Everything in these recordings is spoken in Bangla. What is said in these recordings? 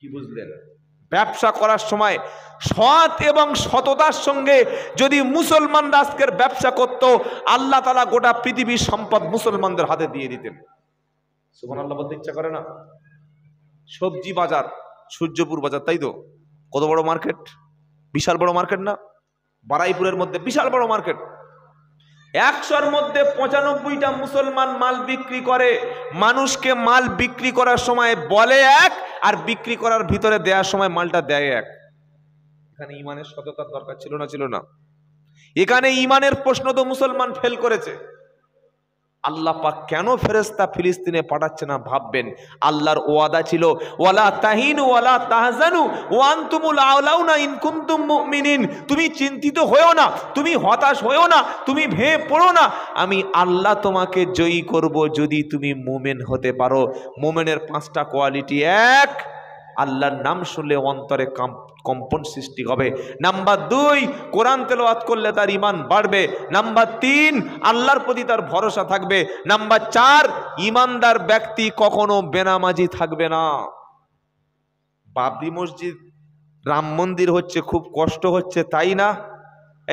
কি বুঝলেন? ব্যবসা করার সময় সৎ এবং সততার সঙ্গে যদি মুসলমানরা আজকের ব্যবসা করত, আল্লাহ তাআলা গোটা পৃথিবীর সম্পদ মুসলমানদের হাতে দিয়ে দিতেন। সুবহানাল্লাহ বলতে ইচ্ছা করে না? সবজি বাজার, সূর্যপুর বাজার, তাই তো? কত বড় মার্কেট, বিশাল বড় মার্কেট না? বারাইপুরের মধ্যে বিশাল বড় মার্কেট। 100-র মধ্যে 95টা মুসলমান মাল বিক্রি করে। মানুষকে মাল বিক্রি করার সময় বলে এক, আর বিক্রি করার ভিতরে দেওয়ার সময় মালটা দেয় এক। এখানে ইমানের সততার দরকার ছিল না? ছিল না? এখানে ইমানের প্রশ্ন তো মুসলমান ফেল করেছে। আল্লাহ পাক কেন ফেরেশতা ফিলিস্তিনে পাঠাচ্ছে না ভাববেন। আল্লাহর ওয়াদা ছিল, ওয়ালা তাহিনু ওয়ালা তাহজানু ওয়া আনতুমুল আউলাউনা ইন কুনতুম মুমিনিন। তুমি চিন্তিত হয়ো না, তুমি হতাশ হয়ো না, তুমি ভেঙে পড়ো না, আমি আল্লাহ তোমাকে জয়ী করব যদি তুমি মুমিন হতে পারো। মুমিনের 5টা কোয়ালিটি। 1, আল্লাহর নাম শুনলে অন্তরে কম্পন সৃষ্টি হবে। নাম্বার 2, কোরআন তেলাওয়াত করলে তার ঈমান বাড়বে। নাম্বার 3, আল্লাহর প্রতি তার ভরসা থাকবে। নাম্বার 4, ঈমানদার ব্যক্তি কখনো বেনামাজি থাকবে না। বাবরি মসজিদ, রাম মন্দির হচ্ছে, খুব কষ্ট হচ্ছে, তাই না?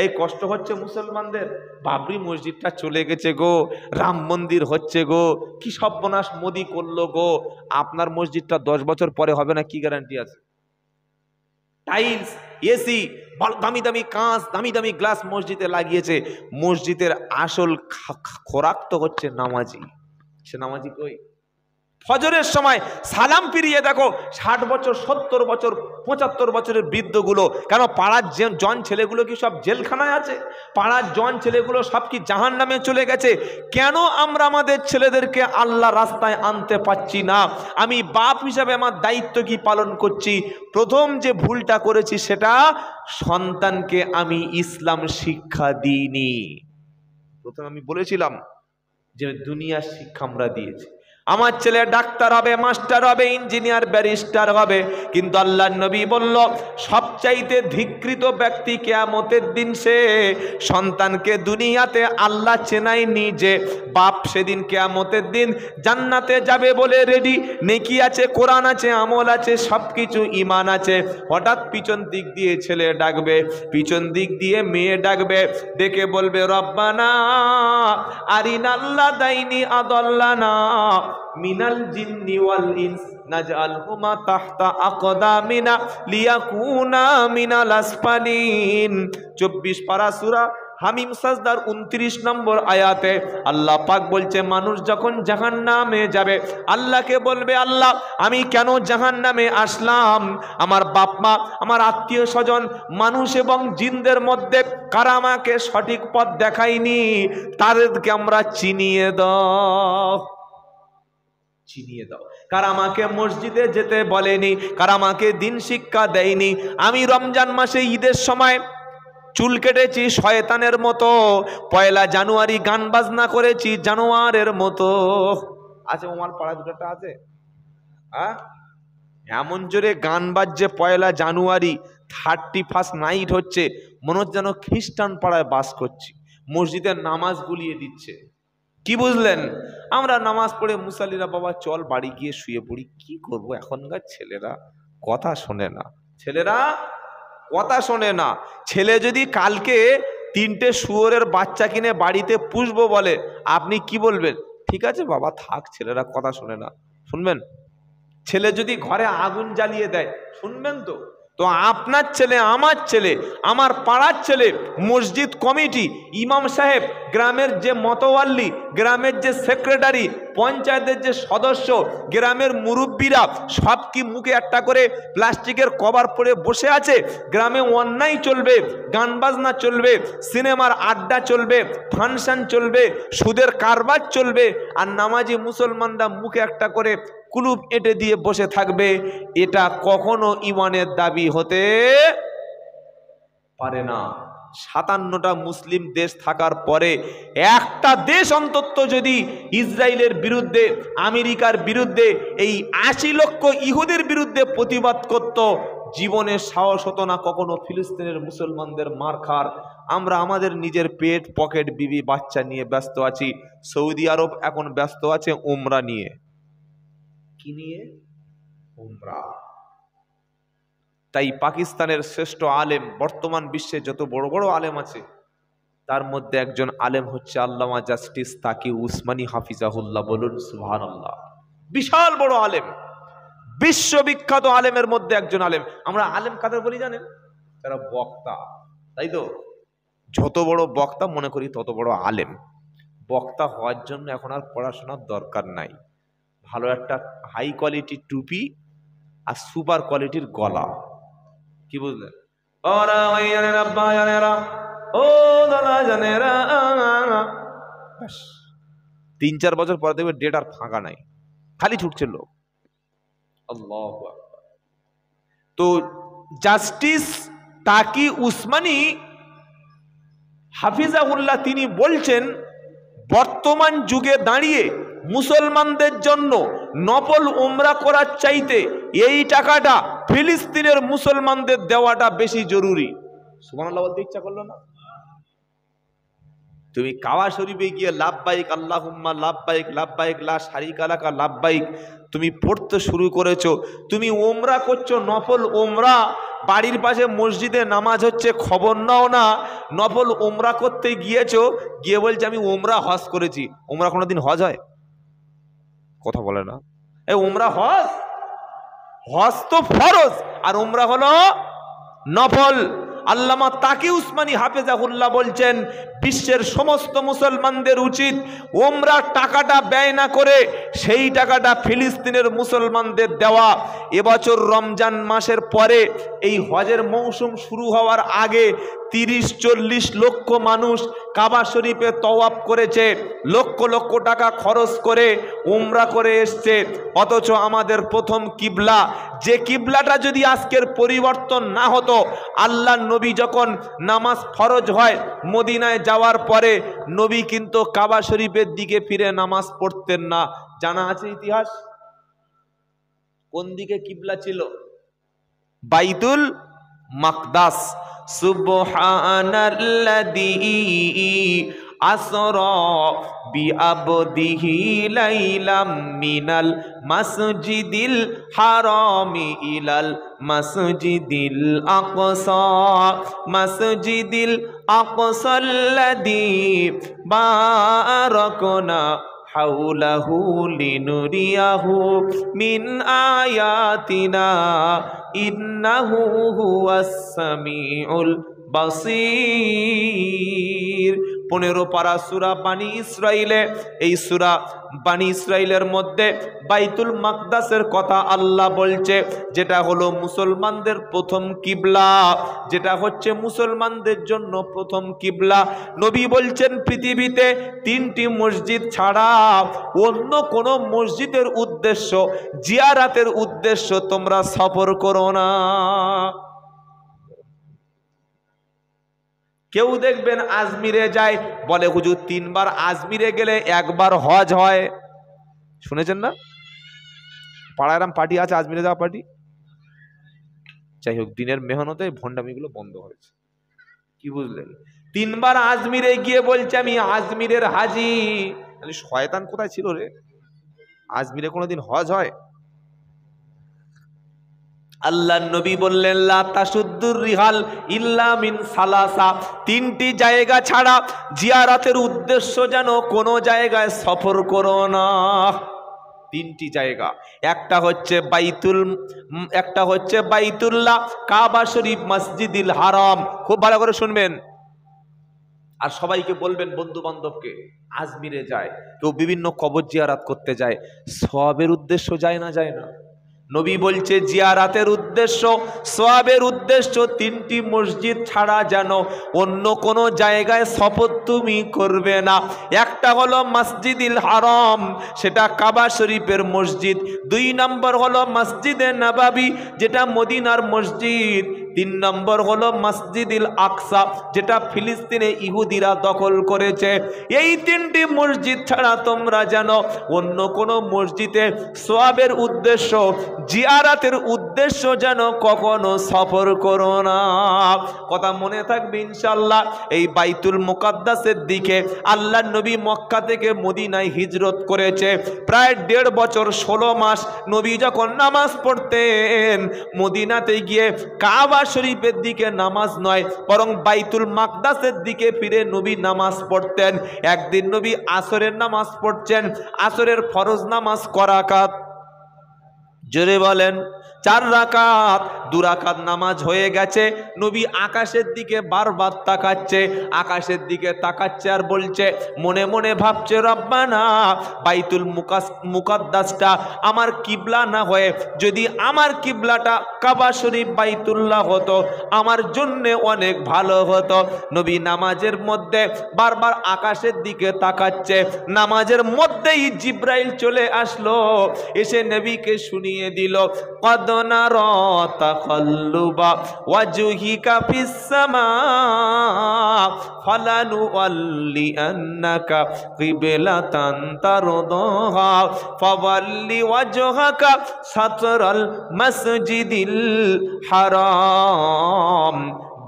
এই কষ্ট হচ্ছে মুসলমানদের। বাবরি মসজিদটা চলে গেছে গো, রাম মন্দির হচ্ছে গো, কি সর্বনাশ মোদি করলো গো। আপনার মসজিদটা 10 বছর পরে হবে না, কি গ্যারান্টি আছে? টাইলস, এসি, দামি দামি কাঁচ, দামি দামি গ্লাস মসজিদে লাগিয়েছে। মসজিদের আসল খোরাক তো হচ্ছে নামাজি। সে নামাজি কই? ফজরের সময় সালাম ফিরিয়ে দেখো 60 বছর, 70 বছর, 75 বছরের বৃদ্ধগুলো। কেন? পাড়ার জন ছেলেগুলো কি সব জেলখানায় আছে? পাড়ার জন ছেলেগুলো সব কি জাহান্নামে চলে গেছে? কেন আমরা আমাদের ছেলেদেরকে আল্লাহ রাস্তায় আনতে পারছি না? আমি বাপ হিসাবে আমার দায়িত্ব কি পালন করছি? প্রথম যে ভুলটা করেছি সেটা, সন্তানকে আমি ইসলাম শিক্ষা দিইনি। প্রথম আমি বলেছিলাম যে দুনিয়ার শিক্ষা আমরা দিয়েছি। আমার ছেলে ডাক্তার হবে, মাস্টার হবে, ইঞ্জিনিয়ার, ব্যারিস্টার হবে, কিন্তু আল্লাহর নবী বলল সবচাইতে ধিক্কৃত ব্যক্তি কিয়ামতের দিন সে, সন্তানকে দুনিয়াতে আল্লাহ চেনাই নিজে। বাপ সেদিন কিয়ামতের দিন জান্নাতে যাবে বলে রেডি, নেকি আছে, কোরআন আছে, আমল আছে, সবকিছু ঈমান আছে। হঠাৎ পিছন দিক দিয়ে ছেলে ডাকবে, পিছন দিক দিয়ে মেয়ে ডাকবে, ডেকে বলবে রব্বানা আরিনাল্লাহ দাইনি আদাল্লানা মিনাল জিন্নি ওয়াল ইনস নাজআলহুমা তাহতা আকদামিনা লিয়াকুনা মিনাল আসফালিন। 24 পারা সূরা হামিম সাজদার 29 নম্বর আয়াতে আল্লাহ পাক বলছে, মানুষ যখন জাহান্নামে যাবে আল্লাহকে বলবে, আল্লাহ আমি কেন জাহান্নামে আসলাম? আমার বাপ মা, আমার আত্মীয় স্বজন, মানুষ এবং জিনদের মধ্যে কারা আমাকে সঠিক পথ দেখায়নি, তাদেরকে আমরা চিনিয়ে দাও, চিনিয়ে দাও। কারা আমাকে মসজিদে যেতে বলেনি, কারা আমাকে দিন শিক্ষা দেয়নি। আমি রমজান মাসে ঈদের সময় চুল কেটেছি শয়তানের মতো, 1 জানুয়ারি গান বাজনা করেছি জানোয়ারের মতো। আছে ওমার পাড়া দুটোটা আছে, এমন জোরে গান বাজছে 1 জানুয়ারি, 31st নাইট হচ্ছে, মনে হচ্ছে যেন খ্রিস্টান পাড়ায় বাস করছি। মসজিদের নামাজ গুলিয়ে দিচ্ছে। কি বুঝলেন? আমরা নামাজ পড়ে মুসাল্লিরা বাবা চল বাড়ি গিয়ে শুয়ে পড়ি। কি করব, এখনকার ছেলেরা কথা শোনে না। ছেলেরা কথা শোনে না। ছেলে যদি কালকে 3টে শুয়োরের বাচ্চা কিনে বাড়িতে পুষবো বলে, আপনি কি বলবেন? ঠিক আছে বাবা থাক, ছেলেরা কথা শোনে না, শুনবেন? ছেলে যদি ঘরে আগুন জ্বালিয়ে দেয়, শুনবেন তো? তো আপনার ছেলে, আমার ছেলে, আমার পাড়ার ছেলে, মসজিদ কমিটি, ইমাম সাহেব, গ্রামের যে মতওয়াল্লি, গ্রামের যে সেক্রেটারি, পঞ্চায়েতের যে সদস্য, গ্রামের মুরব্বীরা সব কি মুখে একটা করে প্লাস্টিকের কভার পরে বসে আছে? গ্রামে অন্যায় চলবে, গান বাজনা চলবে, সিনেমার আড্ডা চলবে, ফাংশন চলবে, সুদের কারবার চলবে, আর নামাজি মুসলমানরা মুখে একটা করে কুলুপ এঁটে দিয়ে বসে থাকবে। এটা কখনো ঈমানের দাবি হতে পারে না। 57টা মুসলিম দেশ থাকার পরে একটা দেশ অন্তত যদি ইসরায়েলের বিরুদ্ধে, আমেরিকার বিরুদ্ধে, এই 80 লক্ষ ইহুদির বিরুদ্ধে প্রতিবাদ করত, জীবনের সাহস হতো না কখনো ফিলিস্তিনের মুসলমানদের মার খার। আমরা আমাদের নিজের পেট, পকেট, বিবি, বাচ্চা নিয়ে ব্যস্ত আছি। সৌদি আরব এখন ব্যস্ত আছে উমরা নিয়ে। কি নিয়ে? উমরা। তাই পাকিস্তানের শ্রেষ্ঠ আলেম, বর্তমান বিশ্বে যত বড় বড় আলেম আছে তার মধ্যে একজন আলেম হচ্ছে আল্লামা জাস্টিস তাকি উসমানী হাফিজাহুল্লাহ। বলুন সুবহানাল্লাহ। বিশাল বড় আলেম, বিশ্ববিখ্যাত আলেমের মধ্যে একজন আলেম। আমরা আলেম কাদের বলি জানেন? তারা বক্তা, তাই তো? যত বড় বক্তা মনে করি তত বড় আলেম। বক্তা হওয়ার জন্য এখন আর পড়াশোনার দরকার নাই। ভালো একটা হাই কোয়ালিটির টুপি আর সুপার কোয়ালিটির গলা, কি বুঝলেন? ও দাদা জানেরা, 3-4 বছর পরে দেখবে ডেট আর ফাঁকা নাই, খালি ছুটছে লোক। আল্লাহু আকবার। তো জাস্টিস তাকি উসমানী হাফিজাহুল্লাহ তিনি বলছেন, বর্তমান যুগে দাঁড়িয়ে মুসলমানদের জন্য নফল উমরা করার চাইতে এই টাকাটা ফিলিস্তিনের মুসলমানদের দেওয়াটা বেশি জরুরি। সুবহানাল্লাহ বলতে ইচ্ছা করলো না? তুমি কাবা শরীফে গিয়ে লাব্বাইক আল্লাহুম্মা লাব্বাইক লাব্বাইক লা শারিকা লাকা লাব্বাইক তুমি পড়তে শুরু করেছো, তুমি ওমরা করছো, নফল ওমরা, বাড়ির পাশে মসজিদে নামাজ হচ্ছে, খবর নাও না। নফল ওমরা করতে গিয়েছো, গিয়ে বলছে আমি ওমরা হজ করেছি। ওমরা কোনোদিন হজ হয়? কথা বলে না। এই ওমরা হজ, হজ তো ফরজ আর ওমরা হলো নফল। আল্লামা তাকি উসমানী হাফেজাহুল্লাহ বলছেন, বিশ্বের সমস্ত মুসলমানদের উচিত ওমরা টাকাটা ব্যয় না করে সেই টাকাটা ফিলিস্তিনের মুসলমানদের দেওয়া। এবছর রমজান মাসের পরে এই হজের মৌসুম শুরু হওয়ার আগে 30-40 লক্ষ মানুষ কাবা শরীফে তওয়াফ করেছে, লক্ষ লক্ষ টাকা খরচ করে উমরা করে এসছে। অথচ আমাদের প্রথম কিবলা, যে কিবলাটা যদি আজকের পরিবর্তন না হতো, আল্লাহ নবী যখন নামাজ ফরজ হয় মদিনায় যাওয়ার পরে নবী কিন্তু কাবা শরীফের দিকে ফিরে নামাজ পড়তেন না। জানা আছে ইতিহাস? কোন দিকে কিবলা ছিল? বাইতুল মাকদাস। সুবহানাল্লাযী আসরা বিআবদিহি লাইলাম মিনাল মাসজিদিল হারামি ইলাল মাসজিদিল আকসা, মাসজিদিল আকসাল্লাযী বারাকনা হাওলাহু লিনুরিয়াহু মিন আয়াতিনা ইন্নাহু হুয়াস সামিউল বাসীর। 15 পারা সূরা বানী ইসরাইলে, এই সূরা বানী ইসরাইলের মধ্যে বাইতুল মাকদাসের কথা আল্লাহ বলছে, যেটা হলো মুসলমানদের প্রথম কিবলা, যেটা হচ্ছে মুসলমানদের জন্য প্রথম কিবলা। নবী বলছেন পৃথিবীতে 3টি মসজিদ ছাড়া অন্য কোন মসজিদের উদ্দেশ্য, জিয়ারাতের উদ্দেশ্য তোমরা সফর করো না। কেউ দেখবেন আজমিরে যায়, বলে হুজুর 3 বার আজমিরে গেলে 1 বার হজ হয়। শুনেছেন না? পাড়ায় এরম পার্টি আছে, আজমিরে যাওয়া পার্টি। যাই হোক, দিনের মেহনতে ভণ্ডামিগুলো বন্ধ হয়েছে, কি বুঝলেন? 3 বার আজমিরে গিয়ে বলছে আমি আজমিরের হাজি। শয়তান কোথায় ছিল রে? আজমিরে কোনোদিন হজ হয়? আল্লাহ নবী বললেন লা তাশুদ্দুর রিহাল ইল্লা মিন সালাসা, 3টি জায়গা ছাড়া জিয়ারতের উদ্দেশ্য যেন কোনো জায়গায় সফর করো না। 3টি জায়গা, একটা হচ্ছে বাইতুল্লাহ, কাবা শরীফ, মসজিদুল হারাম। খুব ভালো করে শুনবেন আর সবাইকে বলবেন, বন্ধু বান্ধবকে। আজমিরে যায় কেউ, বিভিন্ন কবর জিয়ারত করতে যায়, সওয়াবের উদ্দেশ্য যায় না? যায় না? নবী বলছে জিয়ারাতের উদ্দেশ্য, সওয়াবের উদ্দেশ্য 3টি মসজিদ ছাড়া যেন অন্য কোনো জায়গায় সফর তুমি করবে না। একটা হলো মসজিদুল হারাম, সেটা কাবা শরীফের মসজিদ। 2 নম্বর হলো মসজিদে নববী, যেটা মদিনার মসজিদ। 3 নম্বর হলো মসজিদুল আকসা, যেটা ফিলিস্তিনে ইহুদিরা দখল করেছে। এই 3টি মসজিদ ছাড়া তোমরা যেন অন্য কোনো মসজিদে সওয়াবের উদ্দেশ্য, জিয়ারাতের উদ্দেশ্য উদ্দেশ্য যেন কখনো সফর করো না। কথা মনে থাকবে ইনশাআল্লাহ। এই বাইতুল মুকাদ্দাসের দিকে আল্লাহর নবী মক্কা থেকে মদিনায় হিজরত করেছে। প্রায় 1.5 বছর 16 মাস নবী যখন নামাজ পড়তেন, মদিনাতে গিয়ে কাবা শরীফের দিকে নামাজ নয় বরং বাইতুল মাকদাসের দিকে ফিরে নবী নামাজ পড়তেন। একদিন নবী আসরের নামাজ পড়ছেন, আসরের ফরজ নামাজ কয় রাকাত? জোরে বলেন। 4 রাকাত। 2 রাকাত নামাজ হয়ে গেছে। নবী আকাশের দিকে বারবার তাকাচ্ছে, আকাশের দিকে তাকাচ্ছে আর বলছে, মনে মনে ভাবছে, রব্বানা বাইতুল মুকাদ্দাসটা আমার কিবলা না হয়ে যদি আমার কিবলাটা কাবা শরীফ বাইতুল্লাহ হতো আমার জন্য অনেক ভালো হতো। নবী নামাজের মধ্যে বারবার আকাশের দিকে তাকাচ্ছে। নামাজের মধ্যেই জিব্রাইল চলে আসলো, এসে নবীকে শুনিয়ে দিল, কদ নারা তাকাল্লুবা ওয়াজহিকা ফিস সামা ফালানুওয়াল্লিআন্নাকা কিবলাতান তারদাহা ফাওয়াল্লি ওয়াজহাকা শাতরাল মসজিদিল হারাম।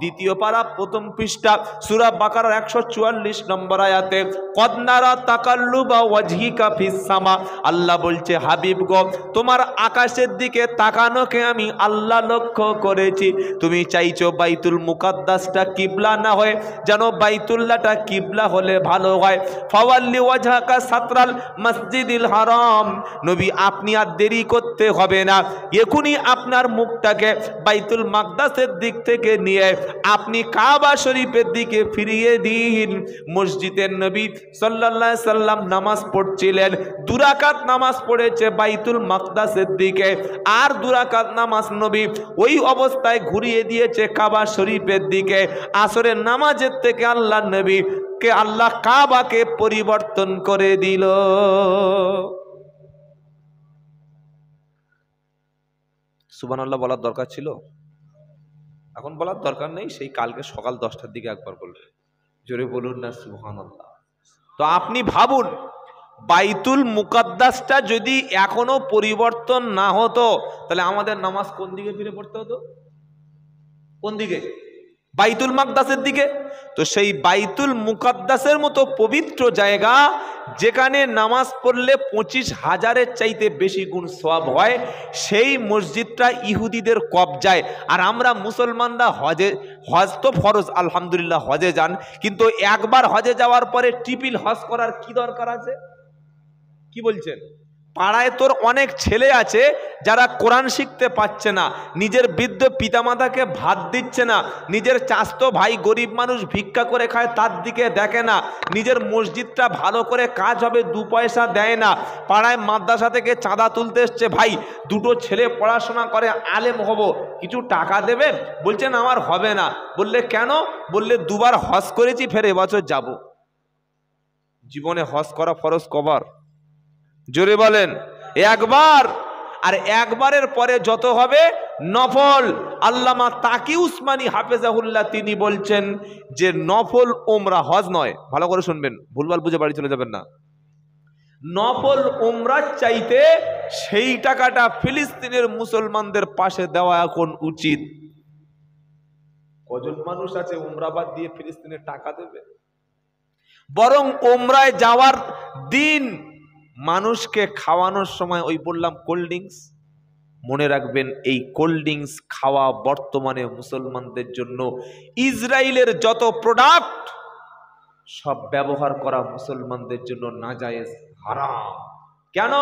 দ্বিতীয় পারা, প্রথম পৃষ্ঠা, সূরা বাকারার 144 নম্বর আয়াতে, কদ নারা তাকাল্লুবা ওয়াজহিকা ফিস সামা। আল্লাহ বলছে, হাবিব গো, তোমার আকাশের দিকে তাকানোকে আমি আল্লাহ লক্ষ্য করেছি। তুমি চাইছো বাইতুল মুকাদ্দাসটা কিবলা না হয় যেন বাইতুল্লাহটা কিবলা হলে ভালো হয়। ফাওয়াল্লি ওয়াজহাকা শাতরাল মসজিদিল হারাম। নবী, আপনি আর দেরি করতে হবে না, এখনই আপনার মুখটাকে বাইতুল মাকদাসের দিক থেকে নিয়ে আপনি কাবা শরীফের দিকে ফিরিয়ে দিন। মসজিদের নবী সাল্লাল্লাহু আলাইহি সাল্লাম নামাজ পড়ছিলেন, 2 রাকাত নামাজ পড়েছে বাইতুল মাকদাসের দিকে, আর 2 রাকাত নামাজ নবী ওই অবস্থায় ঘুরিয়ে দিয়েছে কাবা শরীফের দিকে। আসরের নামাজের থেকে আল্লাহ নবী কে আল্লাহ কাবাকে পরিবর্তন করে দিল। সুবহানাল্লাহ বলার দরকার ছিল? এখন বলার দরকার নেই, সেই কালকে সকাল 10টার দিকে একবার বলবে। জোরে বলুন না সুবহানাল্লাহ। তো আপনি ভাবুন, বাইতুল মুকাদ্দাসটা যদি এখনো পরিবর্তন না হতো তাহলে আমাদের নামাজ কোন দিকে ফিরে পড়তে হতো? কোন দিকে? বাইতুল মাকদাসের দিকে। তো সেই বাইতুল মুকাদ্দাসের মতো পবিত্র জায়গা, যেখানে নামাজ পড়লে 25,000-এর চাইতে বেশি গুণ সওয়াব হয়, সেই মসজিদটা ইহুদিদের কবজায়। আর আমরা মুসলমানরা হজ তো ফরজ, আলহামদুলিল্লাহ হজে যান, কিন্তু একবার হজে যাওয়ার পরে ট্রিপল হজ করার কি দরকার আছে? কি বলছেন? পাড়ায় তোর অনেক ছেলে আছে যারা কোরআন শিখতে পাচ্ছে না, নিজের বৃদ্ধ পিতামাতাকে ভাত দিচ্ছে না, নিজের চাচতো ভাই গরিব মানুষ ভিক্ষা করে খায় তার দিকে দেখে না, নিজের মসজিদটা ভালো করে কাজ হবে 2 পয়সা দেয় না, পাড়ায় মাদ্রাসা থেকে চাঁদা তুলতে এসছে, ভাই 2টো ছেলে পড়াশোনা করে আলেম হব, কিছু টাকা দেবেন? বলছেন আমার হবে না। বললে কেন? বললে 2 বার হজ করেছি, ফের এবছর যাব। জীবনে হজ করা ফরজ কবার? জোরে বলেন। একবার। আর একবারের পরে যত হবে নফল। আল্লামা তাকি উসমানী হাফেজাহুল্লাহ তিনি বলছেন যে নফল উমরা, হজ নয়, ভালো করে শুনবেন, ভুলভাল বুঝে বাড়ি চলে যাবেন না। নফল উমরার চাইতে সেই টাকাটা ফিলিস্তিনের মুসলমানদের পাশে দেওয়া এখন উচিত। কজন মানুষ আছে উমরাবাদ দিয়ে ফিলিস্তিনের টাকা দেবে? বরং উমরায় যাওয়ার দিন মানুষকে খাওয়ানোর সময় ওই বললাম কোল্ড ড্রিঙ্কস, মনে রাখবেন এই কোল্ড ড্রিঙ্কস খাওয়া বর্তমানে মুসলমানদের জন্য ইসরায়েলের যত প্রোডাক্ট সব ব্যবহার করা মুসলমানদের জন্য নাজায়েজ, হারাম। কেন?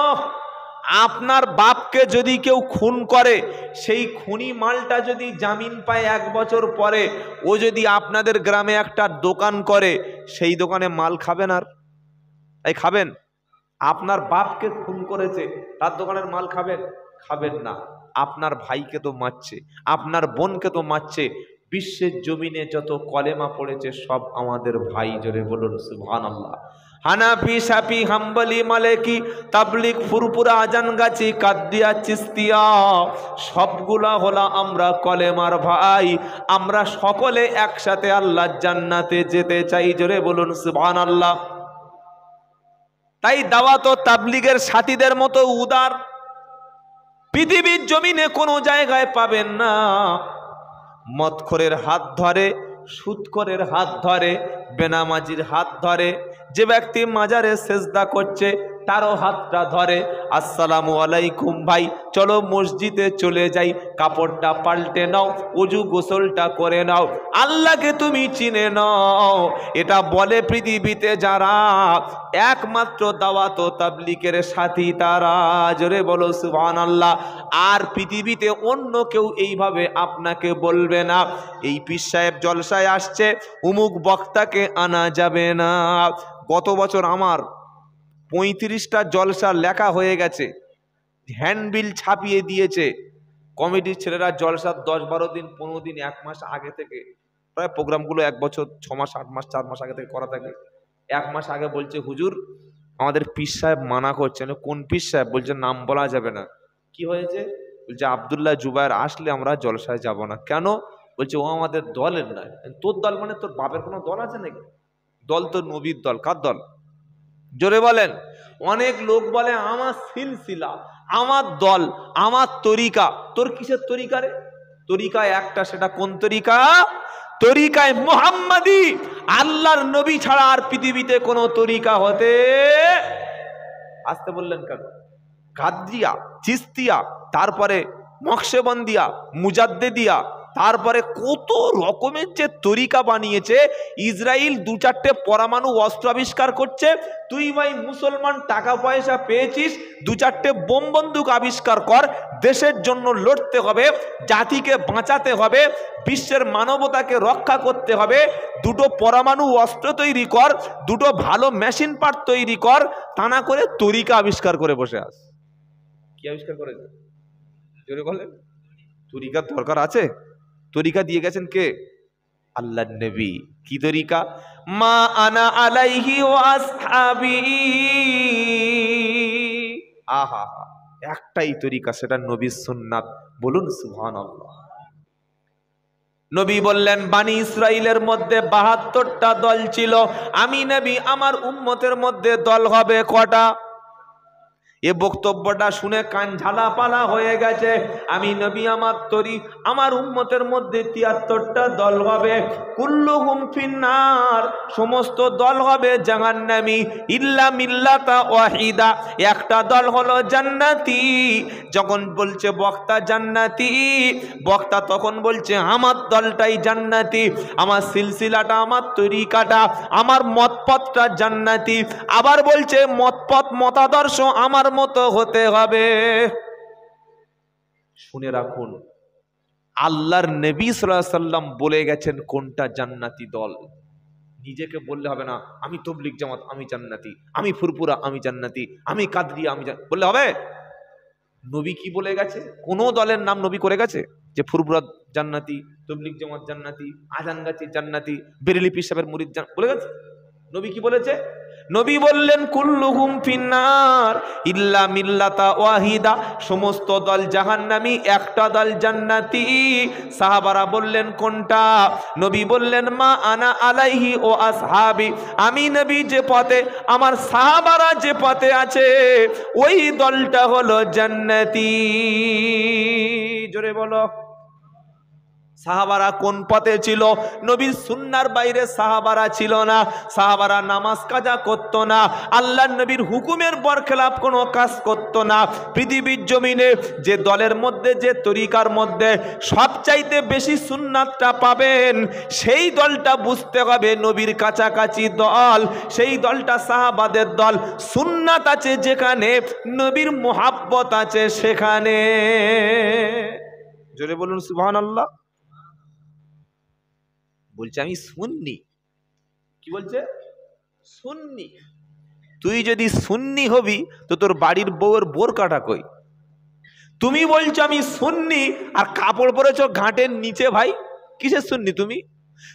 আপনার বাপকে যদি কেউ খুন করে, সেই খুনি মালটা যদি জামিন পায় 1 বছর পরে, ও যদি আপনাদের গ্রামে একটা দোকান করে, সেই দোকানে মাল খাবেন? আর এই খাবেন? আপনার বাপকে খুন করেছে, তার দোকানের মাল খাবেন? খাবেন না। আপনার ভাইকে তো মারছে, আপনার বোনকে তো মারছে। বিশ্বের জমিনে যত কলেমা পড়েছে সব আমাদের ভাই। জোরে বলুন সুবহানাল্লাহ। হানাফি, শাফি, হাম্বলি, মালিকি, তাবলিগ, ফুরফুরা, আজানগাছি, কাদিয়া, চিস্তিয়া, সবগুলা হলো আমরা কলেমার ভাই। আমরা সকলে একসাথে আল্লাহর জান্নাতে যেতে চাই। জোরে বলুন সুবহানাল্লাহ। তাই দাওয়াত ও তাবলিগের সাথীদের মতো উদার পৃথিবীর জমিনে কোনো জায়গায় পাবেন না মদখোরের হাত ধরে, সুদখোরের হাত ধরে, বেনামাজির হাত ধরে, যে ব্যক্তি মাজারে সেজদা করছে তারও হাতটা ধরে, আসসালামু আলাইকুম ভাই, চলো মসজিদে চলে যাই, কাপড়টা পাল্টে নাও, ওযু গোসলটা করে নাও, আল্লাহকে তুমি চিনে নাও। এটা বলে পৃথিবীতে যারা একমাত্র দাওয়াত ও তাবলীগের সাথী তারা। জোরে বলো সুবহানাল্লাহ। আর পৃথিবীতে অন্য কেউ এইভাবে আপনাকে বলবে না এই পীর সাহেব জলসায় আসছে, উমুক বক্তাকে আনা যাবে না। গত বছর আমার 35টা জলসা লেখা হয়ে গেছে, হ্যান্ডবিল ছাপিয়ে দিয়েছে কমিটির ছেলেরা। জলসার 10-12 দিন, 15 দিন, 1 মাস আগে থেকে, প্রায় প্রোগ্রামগুলো 1 বছর, 6 মাস, 8 মাস, 4 মাস আগে থেকে করা থাকে। 1 মাস আগে বলছে হুজুর আমাদের পীর সাহেব মানা করছেন। কোন পীর সাহেব? বলছে নাম বলা যাবে না। কি হয়েছে? বলছে আব্দুল্লাহ জুবায়ের আসলে আমরা জলসায় যাব না। কেন? বলছে ও আমাদের দলের নয়। তোর দল মানে তোর বাপের কোনো দল আছে নাকি? দল তো নবীর দল। কার দল? জোরে বলেন। অনেক লোক বলে আমার সিলসিলা, আমার দল, আমার তরিকা। তোর কিসের তরিকা রে? তরিকা একটা, সেটা কোন তরিকা? তরিকায় মুহাম্মাদি। আল্লাহর নবী ছাড়া আর পৃথিবীতে কোনো তরিকা হতে আসতে বললেন কেন? কাদরিয়া, চিস্তিয়া, তারপরে নকশবন্দিয়া, মুজাদ্দেদিয়া, তারপরে কত রকমের যে তরিকা বানিয়েছে। ইসরায়েল 2-4টে পরমাণু অস্ত্র আবিষ্কার করছে, তুই ভাই মুসলমান টাকা পয়সা পেয়েছিস, 2-4টে বোম বন্দুক আবিষ্কার কর। দেশের জন্য লড়তে হবে, জাতিকে বাঁচাতে হবে, বিশ্বের মানবতাকে রক্ষা করতে হবে। 2টো পরমাণু অস্ত্র তৈরি কর, 2টো ভালো মেশিন পার্ট তৈরি কর, তা না করে তরিকা আবিষ্কার করে বসে আস। কি আবিষ্কার করেছে? জোরে বলেন। তরিকার দরকার আছে? তরিকা দিয়ে গেছেন কে? আল্লাহর নবী। কি তরিকা? মা আনা আলাইহি ওয়া আসহাবি। আহা, একটাই তরিকা, সেটা নবীর সুন্নাত। বলুন সুবহানাল্লাহ। নবী বললেন বানি ইসরাইলের মধ্যে 72টা দল ছিল, আমি নবী আমার উম্মতের মধ্যে দল হবে কটা? এ বক্তব্যটা শুনে কান ঝালাপালা হয়ে গেছে। আমি নবী আমার উম্মতের মধ্যে 73টা দল হবে, কুল্লুহুম ফিন্নার, সমস্ত দল হবে জাহান্নামী, ইল্লা মিল্লাতা ওয়াহিদা, একটা দল হলো জান্নাতি। যখন বলছে বক্তা জান্নাতি, বক্তা তখন বলছে আমার দলটাই জান্নাতি, আমার সিলসিলাটা, আমার তরিকাটা, আমার মতপথটা জান্নাতি। আবার বলছে মতপথ, মতাদর্শ আমার মতো হতে হবে। শুনে রাখুন, আল্লাহর নবী সাল্লাল্লাহু আলাইহি সাল্লাম বলে গেছেন কোনটা জান্নাতি দল। নিজেকে বললে হবে না আমি তাবলীগ জামাত আমি জান্নাতি, আমি ফুরফুরা আমি জান্নাতি, আমি কাদরিয়া আমি বললে হবে? নবী কি বলে গেছে? কোন দলের নাম নবী করে গেছে যে ফুরফুরা জান্নাতি, তাবলীগ জামাত জান্নাতি, আজান গাছি জান্নাতি, বেরেলি পীর সাহেবের মুরিদ বলে গেছে? নবী কি বলেছে? নবী বললেন কুল্লুহুম ফিন্নার ইল্লা মিল্লাতা ওয়াহিদা, সমস্ত দল জাহান্নামী, একটা দল জান্নাতি। সাহাবারা বললেন কোনটা? নবী বললেন মা আনা আলাইহি ও আসহাবি, আমি নবী যে পথে, আমার সাহাবারা যে পথে আছে, ওই দলটা হলো জান্নাতি। জোরে বলো। সাহাবারা কোন পথে ছিল? নবীর সুন্নাহর বাইরে সাহাবারা ছিল না। সাহাবারা নামাজ কাজা করতো না, আল্লাহর নবীর হুকুমের বরখেলাপ কোনো কাজ করতো না। পৃথিবীর জমিনে যে দলের মধ্যে, যে তরিকার মধ্যে সবচাইতে বেশি সুন্নাতটা পাবেন, সেই দলটা বুঝতে হবে নবীর কাছাকাছি দল, সেই দলটা সাহাবাদের দল। সুন্নাত আছে যেখানে, নবীর মুহাব্বত আছে সেখানে। জোরে বলুন সুবহানাল্লাহ। বলছে আমি সুন্নি। কি বলছে? সুন্নি। তুই যদি সুন্নি হবি তো তোর বাড়ির বউয়ের বোরকাটা কই? তুমি বলছো আমি সুন্নি আর কাপড় পরেছো ঘাটের নিচে, ভাই কিসের সুন্নি তুমি?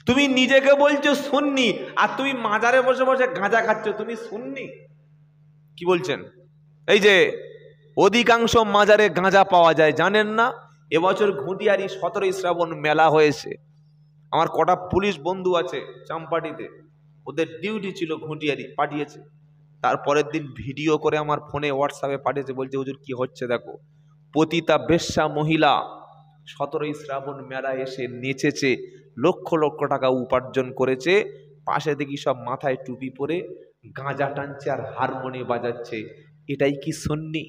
তুমি নিজেকে বলছো সুন্নি আর তুমি মাজারে বসে বসে গাঁজা খাচ্ছ, তুমি সুন্নি? কি বলছেন? এই যে অধিকাংশ মাজারে গাঁজা পাওয়া যায় জানেন না? এবছর ঘুঁটিয়ারি 17ই শ্রাবণ মেলা হয়েছে। আমার কটা পুলিশ বন্ধু আছে চাম্পাটিতে, ওদের ডিউটি ছিল ঘুঁটিয়ারি, পাঠিয়েছে। তারপরের দিন ভিডিও করে আমার ফোনে হোয়াটসঅ্যাপে পাঠিয়েছে, বলছে হুজুর কি হচ্ছে দেখো। পতিতা বেশ্যা মহিলা 17ই শ্রাবণ মেলা এসে নেচেছে, লক্ষ লক্ষ টাকা উপার্জন করেছে, পাশে দেখি সব মাথায় টুপি পরে গাঁজা টানছে আর হারমোনি বাজাচ্ছে। এটাই কি সুন্নি?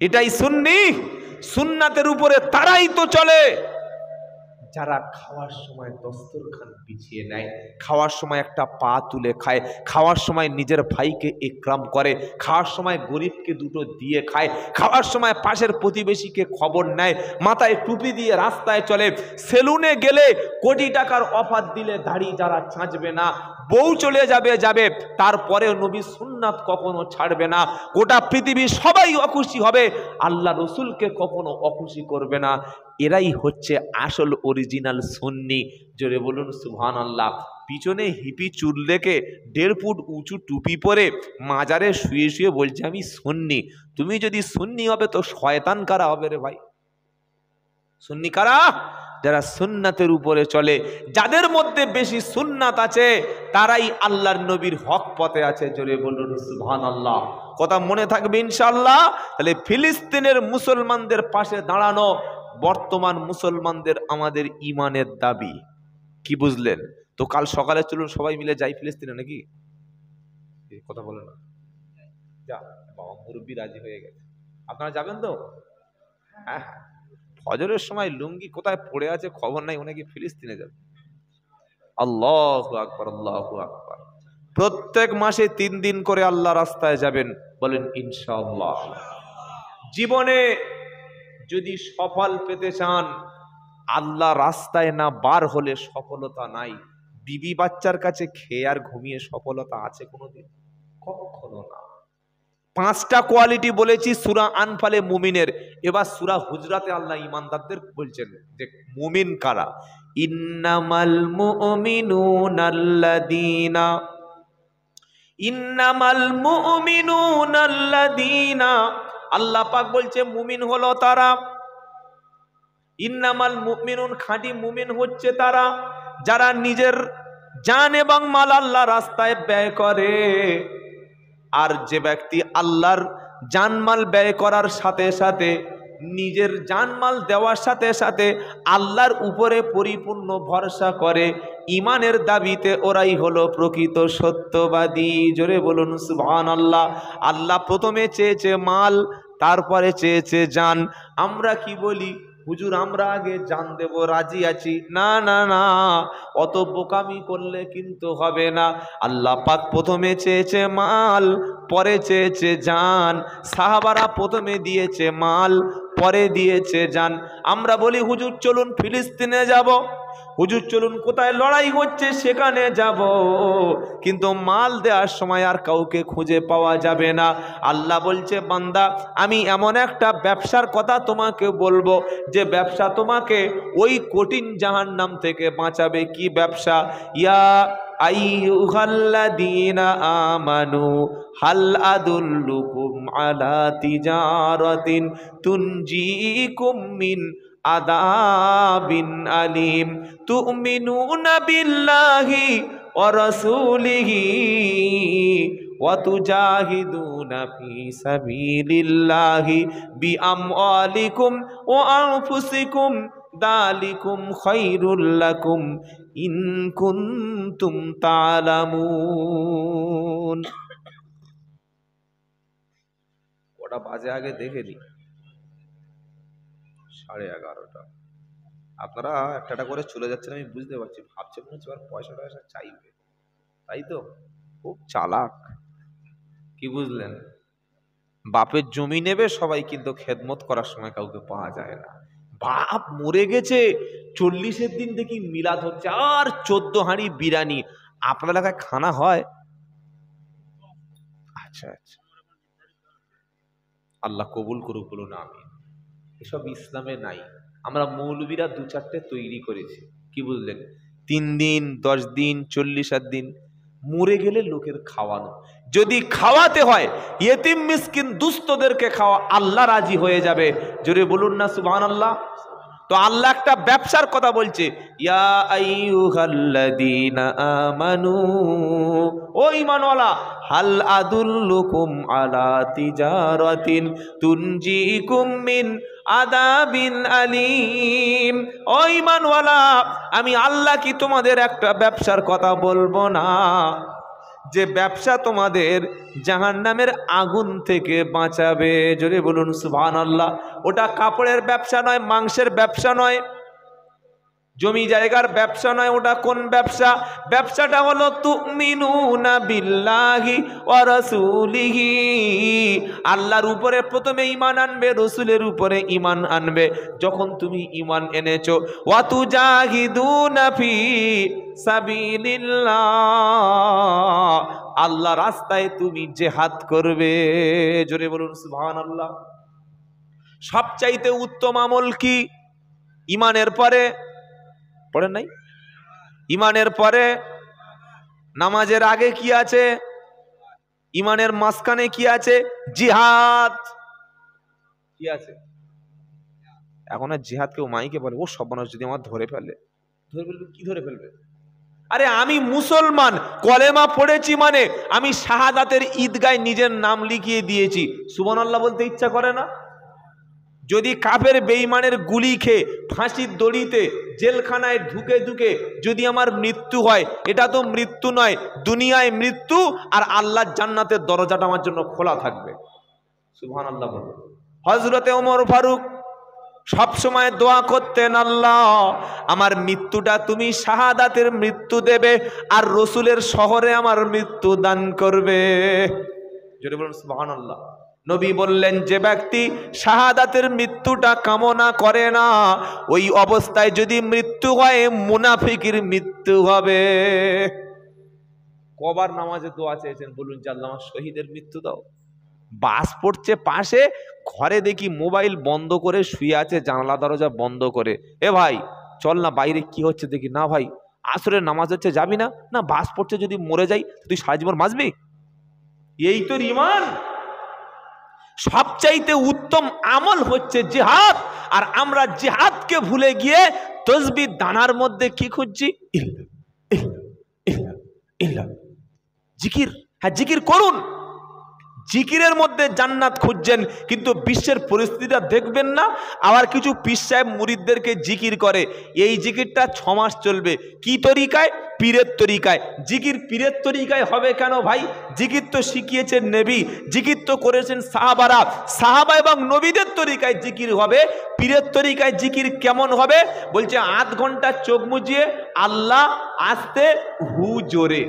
এটাই সুন্নি? সুন্নাতের উপরে তারাই তো চলে যারা খাওয়ার সময় দস্তরখান বিছিয়ে নেয়, খাওয়ার সময় একটা পা তুলে খায়, খাওয়ার সময় নিজের ভাইকে ইকরাম করে, খাওয়ার সময় গরিবকে দুটো দিয়ে খায়, খাওয়ার সময় পাশের প্রতিবেশীকে খবর নেয়, মাথায় টুপি দিয়ে রাস্তায় চলে। সেলুনে গেলে কোটি টাকার অফার দিলে দাড়ি যারা ছাঁচবে না, বউ চলে যাবে তারপরে নবী সুন্নাত কখনো ছাড়বে না। গোটা পৃথিবী সবাই অখুশি হবে, আল্লাহ রসুলকে কখনো অখুশি করবে না। এরাই হচ্ছে আসল অরিজিনাল সুন্নি। জোরে বলুন সুবহানাল্লাহ। পিছনে হিপি চুল রেখে 1.5 ফুট উঁচু টুপি পরে মাজারে শুয়ে শুয়ে বলছে আমি সুন্নি। তুমি যদি সুন্নি হবে তো শয়তান কারা হবে রে ভাই? সুন্নি কারা? যারা সুন্নাতের উপরে চলে, যাদের মধ্যে বেশি সুন্নাত আছে তারাই আল্লাহর নবীর হক পথে আছে। জোরে বলুন সুবহানাল্লাহ। কথা মনে থাকবে ইনশাআল্লাহ। তাহলে ফিলিস্তিনের মুসলমানদের পাশে দাঁড়ানো বর্তমান মুসলমানদের আমাদের ইমানের দাবি। কি বুঝলেন? তো কাল সকালে চলুন সবাই মিলে যাই ফিলিস্তিনে, নাকি? কথা বলে না, যা বাবা মুরব্বী রাজি হয়ে গেছে। আপনারা যাবেন তো? হ্যাঁ, ফজরের সময় লুঙ্গি কোথায় পড়ে আছে খবর নাই, অনেকে ফিলিস্তিনে যাবে। আল্লাহু আকবার, আল্লাহু আকবার। প্রত্যেক মাসে 3 দিন করে আল্লাহ রাস্তায় যাবেন, বলেন ইনশাআল্লাহ। জীবনে যদি সফল পেতে চান, আল্লাহ রাস্তায় না বার হলে সফলতা নাই। বিবি বাচ্চার কাছে খেয়ে আর ঘুমিয়ে সফলতা আছে কোনোদিন? কখনো না। 5টা কোয়ালিটি বলেছি সূরা আনফালে মুমিনের। এবার সূরা হুজরাতে আল্লাহ ঈমানদারদের বলছেন যে মুমিন কারা। ইন্নামাল মুমিনুনাল্লাযীনা, আল্লাহ পাক বলছে মুমিন হলো তারা। ইন্নামাল মুমিনুন, খাঁটি মুমিন হচ্ছে তারা যারা নিজের জান এবং মাল আল্লাহ রাস্তায় ব্যয় করে। আর যে ব্যক্তি আল্লাহর জানমাল ব্যয় করার সাথে সাথে, নিজের জানমাল দেওয়ার সাথে সাথে আল্লাহর উপরে পরিপূর্ণ ভরসা করে, ইমানের দাবিতে ওরাই হলো প্রকৃত সত্যবাদী। জোরে বলুন সুবহানাল্লাহ। আল্লাহ প্রথমে চেয়েছে মাল, তারপরে চেয়েছে জান। আমরা কি বলি? হুজুর আমরা আগে জান দেব, রাজি আছি। না না না, অত বোকামি করলে কিন্তু হবে না। আল্লাহ পাক প্রথমে চেয়েছে মাল, পরে চেয়েছে জান। সাহাবারা প্রথমে দিয়েছে মাল, পরে দিয়েছে জান। আমরা বলি হুজুর চলুন ফিলিস্তিনে যাব, হুজুর চলুন কোথায় লড়াই হচ্ছে সেখানে যাব, কিন্তু মাল দেওয়ার সময় আর কাউকে খুঁজে পাওয়া যাবে না। আল্লাহ বলছে বান্দা আমি এমন একটা ব্যবসার কথা তোমাকে বলবো, যে ব্যবসা তোমাকে ওই কঠিন জাহান্নাম থেকে বাঁচাবে। কি ব্যবসা? ইয়া আইয়ুহাল্লাযীনা আমানু হাল আদুল্লুকুম আলা তিজারাতিন তুনজিকুম মিন আযাবিন আলীম তুমিনুনা বিল্লাহি ওয়া রাসূলিহি ওয়া তুজাহিদুনা ফি সাবিলিল্লাহি বিআমওয়ালিকুম ওয়া আনফুসিকুম যালিকুম খায়রুল লাকুম ইন কুনতুম তা'লামুন। কটা বাজে আগে দেখে নি? 11:30। আপনারা একটা করে চলে যাচ্ছেন, আমি বুঝতে পারছি। ভাবছেন মনে হচ্ছে আর পয়সা টয়সা চাইবে, তাই তো? খুব চালাক। কি বুঝলেন? বাপের জমি নেবে সবাই, কিন্তু খেদমত করার সময় কাউকে পাওয়া যায় না। বাপ মরে গেছে, 40-এর দিন দেখি মিলাদ হচ্ছে আর 14 হাঁড়ি বিরিয়ানি। আপনার এলাকায় খানা হয়? আচ্ছা আচ্ছা, আল্লাহ কবুল করুক, বলুন আমিন। এসব ইসলামে নাই। আমরা মৌলবীরা 2-4টে তৈরি করেছি। কি বুঝলেন? 3 দিন, 10 দিন, 40 দিন, মরে গেলে লোকের খাওয়ানো। যদি খাওয়াতে হয় ইয়েতিম মিসকিন দুস্থদেরকে খাওয়া, আল্লাহ রাজি হয়ে যাবে। জোরে বলুন না সুবহানাল্লাহ। তো আল্লাহ একটা ব্যবসার কথা বলছে, ইয়া আইয়ুহাল্লাযীনা আমানু, ও ঈমানওয়ালা, হাল আদুল্লুকুম আলা তিজারাতিন তুনজিকুম মিন আযাবিন আলীম। ও ঈমানওয়ালা, আমি আল্লাহ কি তোমাদের একটা ব্যবসার কথা বলবো না, যে ব্যবসা তোমাদের জাহান্নামের আগুন থেকে বাঁচাবে? জোরে বলুন সুবহানাল্লাহ। ওটা কাপড়ের ব্যবসা নয়, মাংসের ব্যবসা নয়, জমি জায়গার ব্যবসা নয়। ওটা কোন ব্যবসা? ব্যবসাটা হলো তুমিনুনা বিল্লাহি ওয়া রাসূলিহি, আল্লাহর উপরে প্রথমে ঈমান আনবে, রাসূলের উপরে ঈমান আনবে। যখন তুমি ঈমান এনেছো, ওয়া তুজাহিদুনা ফি সাবিলিল্লাহ, আল্লাহ রাস্তায় তুমি জিহাদ করবে। জোরে বলুন সুবহানাল্লাহ। সবচাইতে উত্তম আমল কি? ঈমানের পরে পড়েন নাই? ঈমানের পরে নামাজের আগে কি আছে? ঈমানের মাঝখানে কি আছে? জিহাদ। কি আছে? এখন আর জিহাদ কেউ মাইকে বলে, ও সর্বনাশ, যদি আমার ধরে ফেলে। ধরে ফেলবে? কি ধরে ফেলবে? আরে আমি মুসলমান, কলেমা পড়েছি মানে আমি শাহাদাতের ঈদগায় নিজের নাম লিখিয়ে দিয়েছি, সুবহানাল্লাহ বলতে ইচ্ছা করে না? যদি কাফের বেঈমানের গুলি খেয়ে ফাঁসির দড়িতে জেলখানায় ঢুকে ঢুকে যদি আমার মৃত্যু হয়, এটা তো মৃত্যু নয়, দুনিয়ায় মৃত্যু, আর আল্লাহর জান্নাতের দরজাটা আমার জন্য খোলা থাকবে। সুবহানাল্লাহ বলুন। হযরতে ওমর ফারুক সব সময় দোয়া করতেন, আল্লাহ আমার মৃত্যুটা তুমি শাহাদাতের মৃত্যু দেবে, আর রসুলের শহরে আমার মৃত্যু দান করবে। যদি বলুন সুবহানাল্লাহ। নবী বললেন, যে ব্যক্তি শাহাদাতের মৃত্যুটা কামনা করে না, ওই অবস্থায় যদি মৃত্যু হয় মুনাফিকের মৃত্যু হবে। কবার নামাজে দোয়া চেয়েছেন বলুন যে আল্লাহ আমার শহীদের মৃত্যু দাও? বাস পড়ছে পাশে, ঘরে দেখি মোবাইল বন্ধ করে শুয়ে আছে, জানলা দরজা বন্ধ করে। এ ভাই চল না বাইরে কি হচ্ছে দেখি। না ভাই, আসরের নামাজ হচ্ছে, যাবি না? না, বাস পড়ছে, যদি মরে যাই তুই সারা জীবন বাঁচবি? এই তো ঈমান। সবচাইতে উত্তম আমল হচ্ছে জিহাদ, আর আমরা জিহাদকে ভুলে গিয়ে তসবিহ দানার মধ্যে কি খুঁজছি? জিকির। হ্যাঁ, জিকির করুন, জিকিরের মধ্যে জান্নাত খুঁজছেন, কিন্তু বিশ্বের পরিস্থিতিটা দেখবেন না। আবার কিছু পীর সাহেব মুরিদদেরকে জিকির করে, এই জিকিরটা 6 মাস চলবে। কি তরিকায়? পীরের তরিকায়। জিকির পীরের তরিকায় হবে কেন ভাই? জিকির তো শিখিয়েছেন নবী, জিকির তো করেছেন সাহাবারা, সাহাবা এবং নবীদের তরিকায় জিকির হবে। পীরের তরিকায় জিকির কেমন হবে? বলছে 8 ঘন্টা চোখ মুজিয়ে আল্লাহ, আস্তে হু জোরে।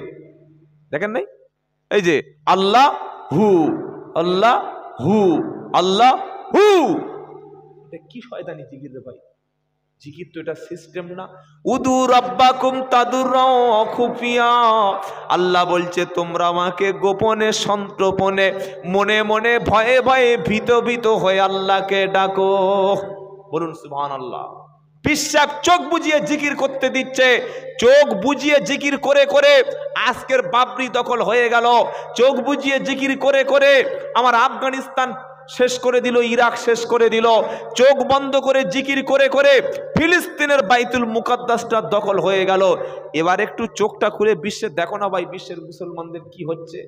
দেখেন নাই? এই যে আল্লাহ হু, আল্লাহ হু, আল্লাহ হু। এটা কি শয়তানি জিকির রে ভাই? জিকির তো এটা সিস্টেম না। উদু রাব্বাকুম তাদুররাও খুফিয়া, আল্লাহ বলছে তোমরা আমাকে গোপনে সন্তর্পণে মনে মনে ভয়ে ভয়ে ভীত ভীত হয়ে আল্লাহকে ডাকো। বলুন সুবহানাল্লাহ। বিশ্বাস চোখ বুজিয়ে জিকির করতে দিচ্ছে, চোখ বুজিয়ে জিকির করে করে আজকের বাবরি দখল হয়ে গেল। চোখ বুজিয়ে জিকির করে করে আমার আফগানিস্তান শেষ করে দিল, ইরাক শেষ করে দিল। চোখ বন্ধ করে জিকির করে করে ফিলিস্তিনের বাইতুল মুকাদ্দাসটা দখল হয়ে গেল। এবার একটু চোখটা খুলে বিশ্বে দেখো না ভাই, বিশ্বের মুসলমানদের কি হচ্ছে।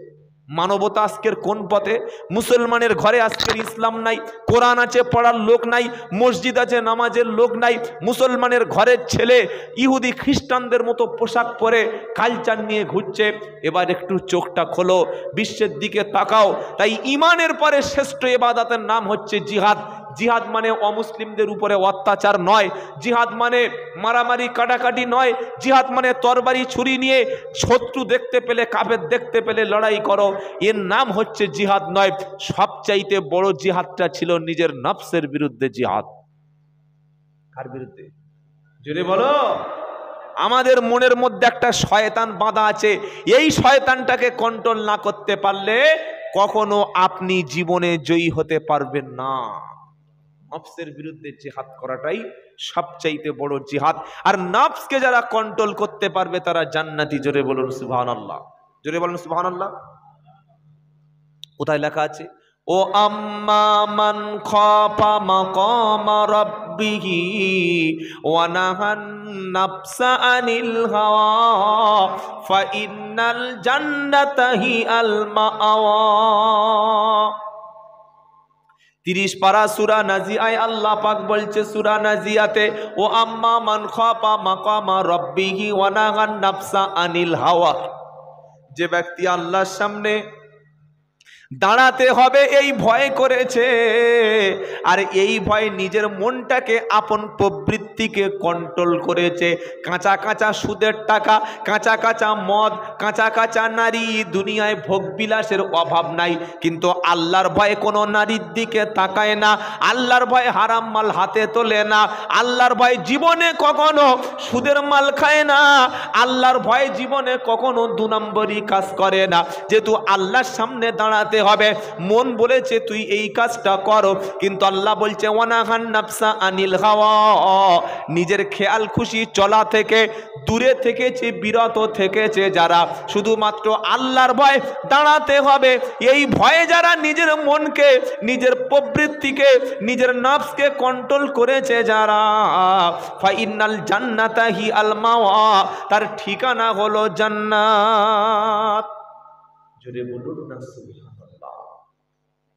মানবতা আজকের কোন পথে? মুসলমানের ঘরে আজকের ইসলাম নাই, কোরআন আছে পড়ার লোক নাই, মসজিদ আছে নামাজের লোক নাই। মুসলমানের ঘরের ছেলে ইহুদি খ্রিস্টানদের মতো পোশাক পরে কালচার নিয়ে ঘুরছে। এবার একটু চোখটা খোলো, বিশ্বের দিকে তাকাও। তাই ঈমানের পরে শ্রেষ্ঠ ইবাদতের নাম হচ্ছে জিহাদ। জিহাদ মানে অমুসলিমদের উপরে অত্যাচার নয়, জিহাদ মানে মারামারি কাটাকাটি নয়, জিহাদ মানে তরবারি ছুরি নিয়ে শত্রু দেখতে পেলে, কাফের দেখতে পেলে লড়াই করো, এর নাম হচ্ছে জিহাদ নয়। সবচাইতে বড় জিহাদটা ছিল নিজের নফসের বিরুদ্ধে জিহাদ। কার বিরুদ্ধে? জোরে বলো। আমাদের মনের মধ্যে একটা শয়তান বাঁধা আছে, এই শয়তানটাকে কন্ট্রোল না করতে পারলে কখনো আপনি জীবনে জয়ী হতে পারবেন না। নফসের বিরুদ্ধে জিহাদ করাটাই সবচাইতে বড় জিহাদ। আর নফসকে যারা কন্ট্রোল করতে পারবে তারা জান্নাতি। জোরে বলুন সুবহানাল্লাহ, জোরে বলুন সুবহানাল্লাহ। কোথায় লেখা আছে? ও আম্মা মান খাফা মাকামা রাব্বিহি ওয়া নাহান নাফসা আনিল হাওয়া ফা ইন্নাল জান্নাতা হিয়াল মাআওয়া। 30 পারা সূরা নাজিয়ায় আল্লাহ পাক বলছে সূরা নাজিয়াতে, ও আম্মা মান খাফা মাকামা রাব্বিহি ওয়া নাহান নাফসা আনিল হাওয়া, যে ব্যক্তি আল্লাহর সামনে দাঁড়াতে হবে এই ভয় করেছে, আর এই ভয় নিজের মনটাকে আপন প্রবৃত্তিকে কন্ট্রোল করেছে। কাঁচা কাঁচা সুদের টাকা, কাঁচা কাঁচা মদ, কাঁচা কাঁচা নারী, দুনিয়ায় ভোগ বিলাসের অভাব নাই, কিন্তু আল্লাহর ভয়ে কোনো নারীর দিকে তাকায় না, আল্লাহর ভয়ে হারাম মাল হাতে তোলে না, আল্লাহর ভয়ে জীবনে কখনো সুদের মাল খায় না, আল্লাহর ভয়ে জীবনে কখনো 2 নম্বরই কাজ করে না। যেহেতু আল্লাহর সামনে দাঁড়াতে হবে, মন বলেছে তুই এই কাজটা করো, কিন্তু আল্লাহ বলছে ওয়ানাহান নাফসা আনিল হাওয়া, নিজের খেয়াল খুশি চলা থেকে দূরে থেকেছে, বিরত থেকেছে যারা, শুধুমাত্র আল্লাহর ভয় দাঁড়াতে হবে। এই ভয়ে যারা নিজের মনকে, নিজের প্রবৃত্তিকে, নিজের নফসকে কন্ট্রোল করেছে যারা, ফাইনাল জান্নাতা হিয়াল মাওয়া, তার ঠিকানা হলো জান্নাত। জোরে বলুন না সুবহানাল্লাহ।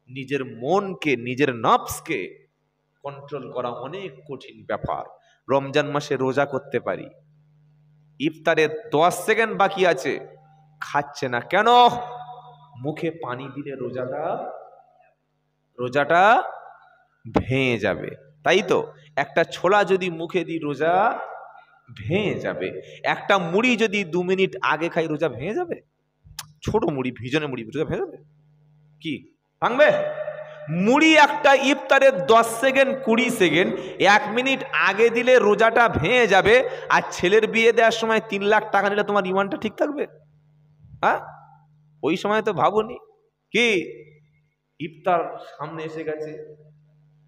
নিজের মনকে, নিজের নফসকে কন্ট্রোল করা অনেক কঠিন ব্যাপার। রমজান মাসে রোজা করতে পারি, ইফতারের 10 সেকেন্ড বাকি আছে, খাচ্ছে না কেন? মুখে পানি দিলে রোজাটা ভেঙে যাবে, তাই তো? একটা ছোলা যদি মুখে দিই রোজা ভেঙে যাবে, একটা মুড়ি যদি 2 মিনিট আগে খাই রোজা ভেঙে যাবে? ছোট মুড়ি, ভিজনে মুড়ি, রোজা ভেঙে যাবে কি? ভাঙবে? মুড়ি একটা ইফতারের 10 সেকেন্ড 20 সেকেন্ড 1 মিনিট আগে দিলে রোজাটা ভেঙে যাবে, আর ছেলের বিয়ে দেওয়ার সময় 3 লাখ টাকা নিলে তোমার ইমানটা ঠিক থাকবে? হ্যাঁ, ওই সময় তো ভাবনি কি ইফতার সামনে এসে গেছে,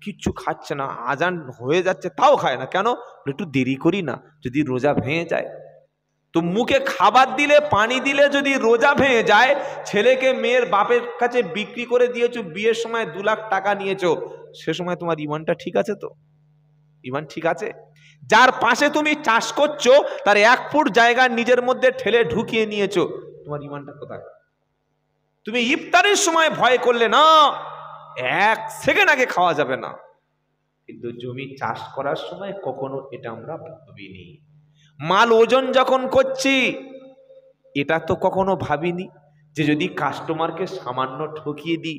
কিচ্ছু খাচ্ছে না, আজান হয়ে যাচ্ছে তাও খায় না, কেন? একটু দেরি করি না, যদি রোজা ভেঙে যায়। তো মুখে খাবার দিলে, পানি দিলে যদি রোজা ভেঙে যায়, ছেলেকে মেয়ের বাপের কাছে বিক্রি করে দিয়েছো, বিয়ের সময় 2 লাখ টাকা নিয়েছো, সে সময় তোমার ইমানটা ঠিক আছে তো? ইমান ঠিক আছে? যার পাশে তুমি চাষ করছো তার 1 ফুট জায়গা নিজের মধ্যে ঠেলে ঢুকিয়ে নিয়েছো, তোমার ইমানটা কোথায়? তুমি ইফতারের সময় ভয় করলে না 1 সেকেন্ড আগে খাওয়া যাবে না, কিন্তু জমি চাষ করার সময় কখনো এটা আমরা ভাবিনি। মাল ওজন যখন করছি এটা তো কখনো ভাবিনি যে যদি কাস্টমারকে সামান্য ঠকিয়ে দিই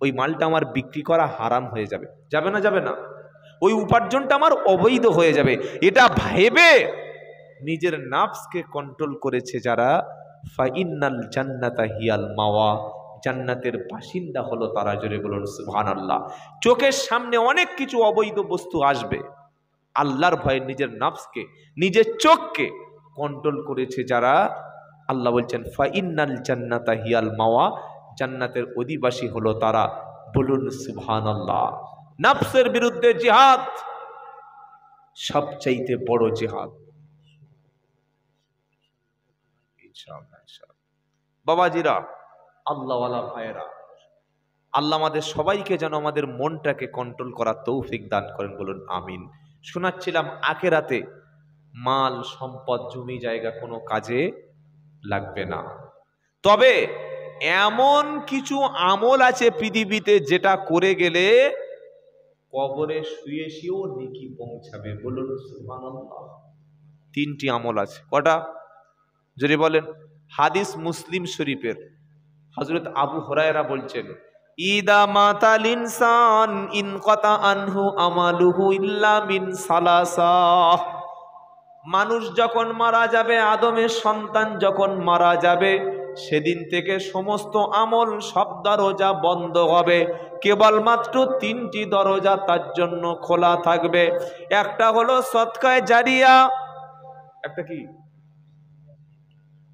ওই মালটা আমার বিক্রি করা হারাম হয়ে যাবে। যাবে না? যাবে না? ওই উপার্জনটা আমার অবৈধ হয়ে যাবে। এটা ভেবে নিজের নফসকে কন্ট্রোল করেছে যারা, ফাইনাল জান্নাতা হিয়াল মাওয়া, জান্নাতের বাসিন্দা হলো তারা। জোরে বলুন সুবহানাল্লাহ। চোখের সামনে অনেক কিছু অবৈধ বস্তু আসবে, আল্লাহর ভয়ে নিজের নফসকে, নিজের চোখকে কন্ট্রোল করেছে যারা, আল্লাহ বলছেন ফাইনাল জান্নাতা হিয়াল মাওয়া, জান্নাতের অধিবাসী হলো তারা। বলুন সুবহানাল্লাহ। নফসের বিরুদ্ধে জিহাদ সবচাইতে বড় জিহাদ। ইনশাআল্লাহ বাবাজিরা, আল্লাহওয়ালা ভাইয়েরা, আল্লাহ আমাদের সবাইকে যেন আমাদের মনটাকে কন্ট্রোল করার তৌফিক দান করেন। বলুন আমিন। শোনাচ্ছিলাম আখিরাতে মাল সম্পদ জমি জায়গা কোনো কাজে লাগবে না, তবে এমন কিছু আমল আছে পৃথিবীতে যেটা করে গেলে কবরে শুয়ে শুয়েও নেকি পৌঁছাবে। বলুন সুবহানাল্লাহ। 3টি আমল আছে। কটা? যদি বলেন। হাদিস মুসলিম শরীফের, হযরত আবু হুরায়রা বলছেন, ইদা মাতাল ইনসান ইনকাতা আনহু আমালুহু ইল্লা মিন সালাসা। মানুষ যখন মারা যাবে, আদমের সন্তান যখন মারা যাবে, সেদিন থেকে সমস্ত আমল, সব দরজা বন্ধ হবে, কেবলমাত্র 3টি দরজা তার জন্য খোলা থাকবে। একটা হলো সদকায়ে জারিয়া, একটা কি?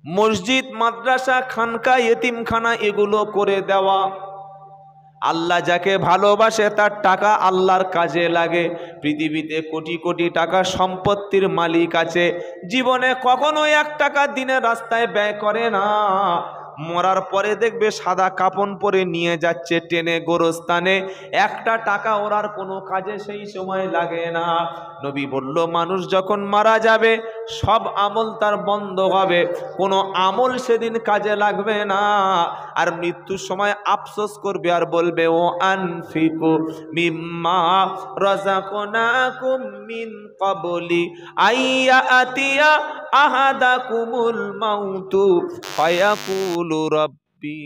মসজিদ, মাদ্রাসা, খানকা, ইতিমখানা এগুলো করে দেওয়া। আল্লাহ যাকে ভালোবাসে তার টাকা আল্লাহর কাজে লাগে। পৃথিবীতে কোটি কোটি টাকা সম্পত্তির মালিক আছে, জীবনে কখনো 1 টাকা দিনের রাস্তায় ব্যয় করে না। মরার পরে দেখবে সাদা কাপন পরে নিয়ে যাচ্ছে টেনে গোরস্থানে, একটা টাকা ওরার কোনো কাজে সেই সময় লাগে না। নবী বলল মানুষ যখন মারা যাবে সব আমল তার বন্ধ হবে, কোনো আমল সেদিন কাজে লাগবে না। আর মৃত্যুর সময় আফসোস করবে আর বলবে ও আনফিকু মিম্মা রাযাকনাকুম মিন ক্বাবলি আইয়া আতিয়া আহাদাকুমুল মাউতু ফায়াকুলু রাব্বি।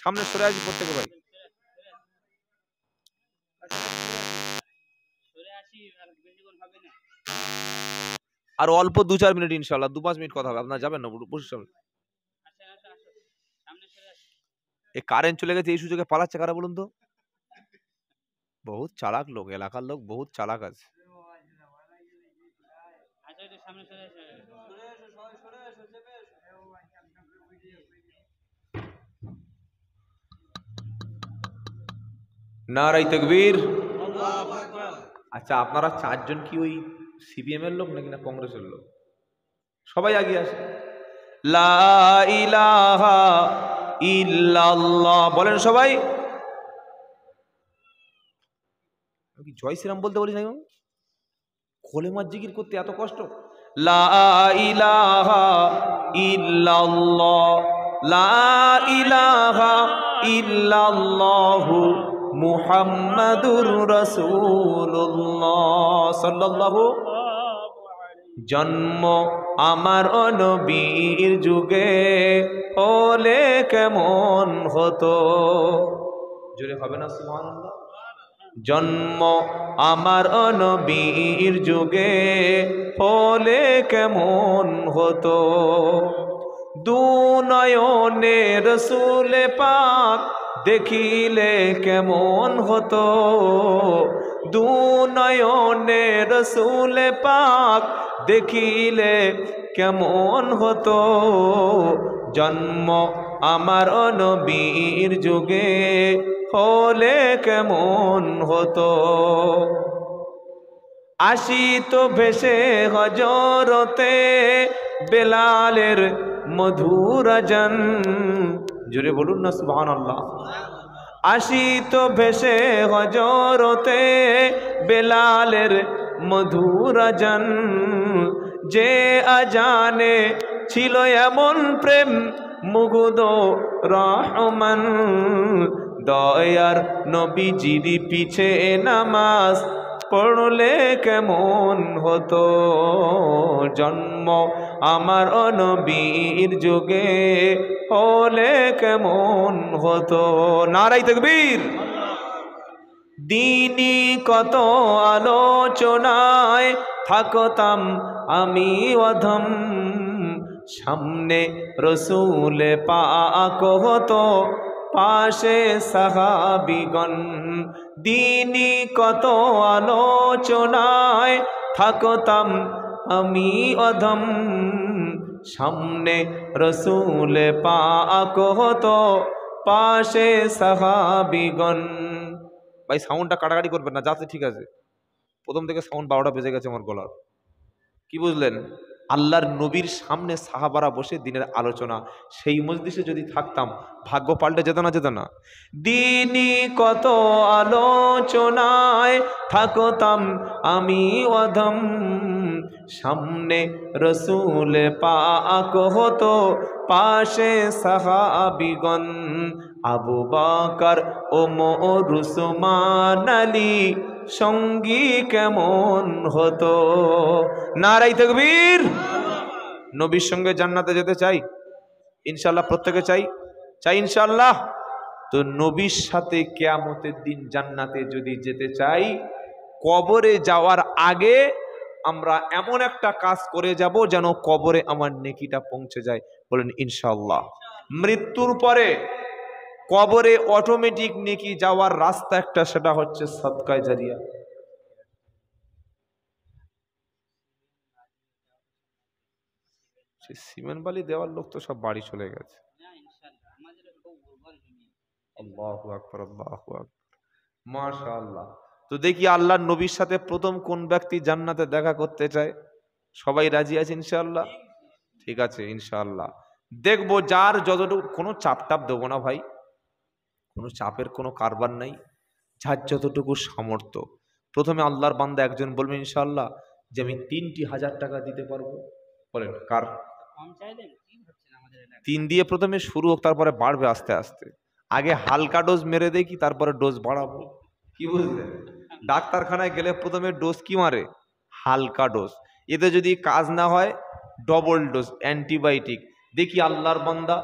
সামনে সরে আসি প্রত্যেকে ভাই। আর অল্প 2-4 মিনিট ইনশাআল্লাহ, 2-5 মিনিট কথা হবে, আপনারা যাবেন না? এই কারেন্ট চলে গেছে, এই সুযোগে পালাচ্ছে কারা বলুন তো? বহুত চালাক লোক, এলাকার লোক বহুত চালাক আছে। নারাই তাকবীর। আচ্ছা আপনারা 4 জন কি ওই সিপিএম এর লোক নাকি না কংগ্রেসের লোক? সবাই আগে আসে। লা ইলাহা ইল্লাল্লাহ বলেন সবাই। কি জয় শ্রীরাম বলতে বলি না? কলেমা জিকির করতে এত কষ্ট? লা ইলাহা ইল্লাল্লাহ, লা ইলাহা ইল্লাল্লাহু মুহাম্মাদুর রাসূলুল্লাহ সাল্লাল্লাহু। জন্ম আমার নবীর যুগে হলে কেমন হতো? জোরে হবে না সুবহানাল্লাহ? জন্ম আমার নবীর যুগে হলে কেমন হতো? দুনয়নে রাসূল পাক দেখিলে কেমন হতো? দুনয়নে রাসূল পাক দেখিলে কেমন হতো? জন্ম আমার নবীর যুগে হলে কেমন হতো? আসিত ভেসে হজরতে বেলালের মধুর আযান। জোরে বলুন না সুবহানাল্লাহ। আসিত ভেসে হজরতে বেলালের মধুর আযান। যে আজানে ছিল এমন প্রেম মুগ্ধ রহমান, দয়ার নবীজির পিছে নামাজ পড়লে কেমন হতো? জন্ম আমার নবীর যুগে হলে কেমন হতো? নারাই তাকবীর। দিনই কত আলোচনায় থাকতাম আমি অধম, সামনে রসুল পাক হতো পাশে সাহাবিগণ। দিনই কত আলোচনায় থাকতাম আমি অধম, সামনে রসুল পাক হতো পাশে সাহাবিগণ। ভাই সাউন্ডটা কাটাকাটি করবেন না, যাতে ঠিক আছে। প্রথম থেকে সাউন্ড 12টা বেজে গেছে আমার গলার। কি বুঝলেন? আল্লাহর নবীর সামনে সাহাবারা বসে দিনের আলোচনা, সেই মজলিসে যদি থাকতাম ভাগ্য পাল্টে যেত না? যেত না? দিনই কত আলোচনায় থাকতাম আমি অধম, সামনে রসুল পাক হতো পাশে সাহাবিগণ। আবু বকর ওমর উসমান আলী সঙ্গী কেমন হতো? নারাই তাকবীর। নবীর সঙ্গে জান্নাতে যেতে চাই ইনশাআল্লাহ, প্রত্যেকে চাই। চাই ইনশাআল্লাহ। তো নবীর সাথে কিয়ামতের দিন জান্নাতে যদি যেতে চাই, কবরে যাওয়ার আগে আমরা এমন একটা কাজ করে যাব যেন কবরে আমার নেকিটা পৌঁছে যায়। বলেন ইনশাআল্লাহ। মৃত্যুর পরে কবরে অটোমেটিক নেকি যাওয়ার রাস্তা একটা, সেটা হচ্ছে সদকায়ে জারিয়া। সিমেন্ট বালি দেওয়ার লোক তো সব বাড়ি চলে গেছে। আল্লাহু আকবার, আল্লাহু আকবার। মাশাআল্লাহ। তো দেখি আল্লাহর নবীর সাথে প্রথম কোন ব্যক্তি জান্নাতে দেখা করতে চায়? সবাই রাজি আছে ইনশাআল্লাহ? ঠিক আছে ইনশাআল্লাহ। দেখবো যার যতটুকু, কোনো চাপ টাপ দেবো না ভাই, কোনো চাপের কোনো কারবার নাই, যার যতটুকু সামর্থ্য। প্রথমে আল্লাহর বান্দা একজন বলবে ইনশাআল্লাহ যে আমি 3টি 1000 টাকা দিতে পারবো। বলেন কার? 3 দিয়ে প্রথমে শুরু হোক, তারপরে বাড়বে আস্তে আস্তে। আগে হালকা ডোজ মেরে দেখি, তারপরে ডোজ বাড়াবো। কি বুঝলেন? ডাক্তারখানায় গেলে প্রথমে ডোজ কি মারে? হালকা ডোজ। এতে যদি কাজ না হয় ডবল ডোজ অ্যান্টিবায়োটিক। দেখি আল্লাহর বান্দা